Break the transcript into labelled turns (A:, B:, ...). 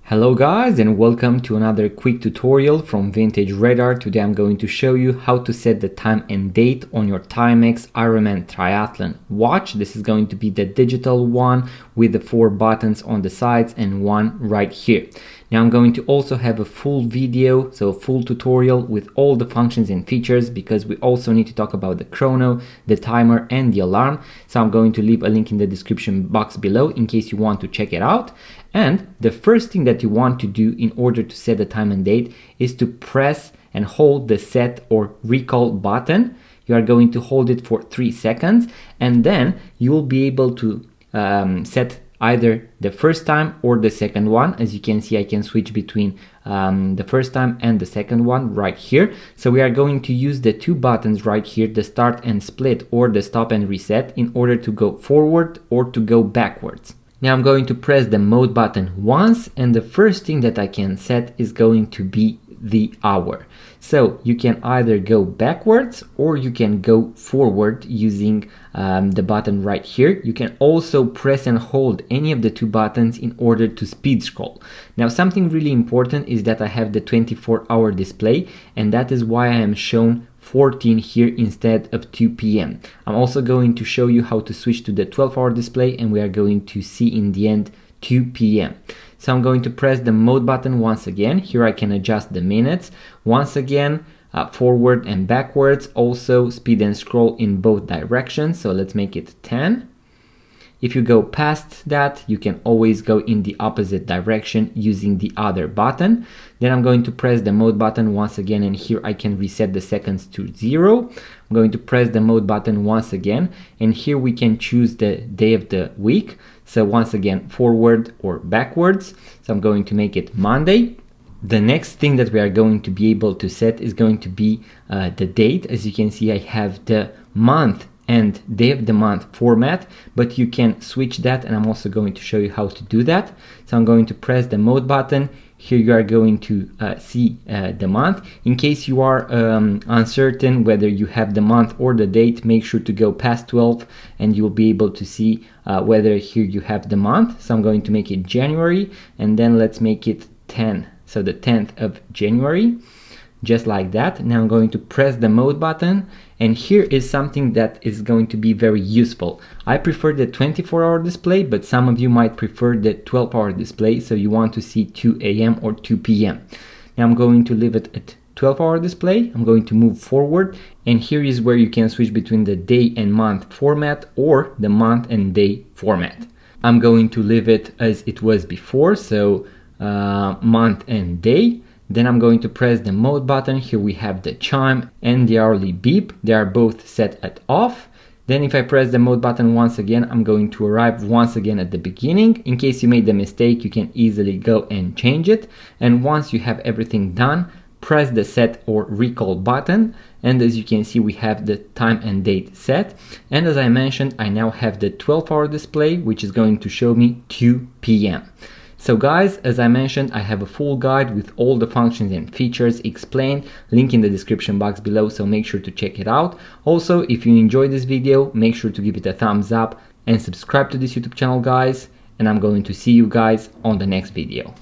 A: Hello guys, and welcome to another quick tutorial from Vintage Radar. Today I'm going to show you how to set the time and date on your Timex Ironman Triathlon watch. This is going to be the digital one with the 4 buttons on the sides and one right here. Now I'm going to also have a full video, so a full tutorial with all the functions and features, because we also need to talk about the chrono, the timer and the alarm. So I'm going to leave a link in the description box below in case you want to check it out. And the first thing that you want to do in order to set the time and date is to press and hold the set or recall button. You are going to hold it for 3 seconds, and then you will be able to set either the first time or the second one. As you can see, I can switch between the first time and the second one right here. So we are going to use the 2 buttons right here, the start and split or the stop and reset, in order to go forward or to go backwards. Now I'm going to press the mode button once, and the first thing that I can set is going to be the hour. So you can either go backwards or you can go forward using the button right here. You can also press and hold any of the 2 buttons in order to speed scroll. Now something really important is that I have the 24-hour display, and that is why I am shown 14 here instead of 2 p.m. I'm also going to show you how to switch to the 12-hour display, and we are going to see in the end 2 p.m. So I'm going to press the mode button once again. Here I can adjust the minutes. Once again, forward and backwards, also speed and scroll in both directions. So let's make it 10. If you go past that, you can always go in the opposite direction using the other button. Then I'm going to press the mode button once again, and here I can reset the seconds to 0. I'm going to press the mode button once again, and here we can choose the day of the week. So once again, forward or backwards. So I'm going to make it Monday. The next thing that we are going to be able to set is going to be the date. As you can see, I have the month and day of the month format, but you can switch that, and I'm also going to show you how to do that. So I'm going to press the mode button. Here you are going to see the month. In case you are uncertain whether you have the month or the date, make sure to go past 12 and you'll be able to see whether here you have the month. So I'm going to make it January, and then let's make it 10. So the 10th of January. Just like that. Now I'm going to press the mode button, and here is something that is going to be very useful. I prefer the 24-hour display, but some of you might prefer the 12-hour display, so you want to see 2 a.m. or 2 p.m. Now I'm going to leave it at 12-hour display. I'm going to move forward, and here is where you can switch between the day and month format or the month and day format. I'm going to leave it as it was before, so month and day. Then I'm going to press the mode button. Here we have the chime and the hourly beep. They are both set at off. Then if I press the mode button once again, I'm going to arrive once again at the beginning. In case you made the mistake, you can easily go and change it. And once you have everything done, press the set or recall button. And as you can see, we have the time and date set. And as I mentioned, I now have the 12-hour display, which is going to show me 2 p.m. So guys, as I mentioned, I have a full guide with all the functions and features explained, link in the description box below, so make sure to check it out. Also, if you enjoyed this video, make sure to give it a thumbs up and subscribe to this YouTube channel, guys, and I'm going to see you guys on the next video.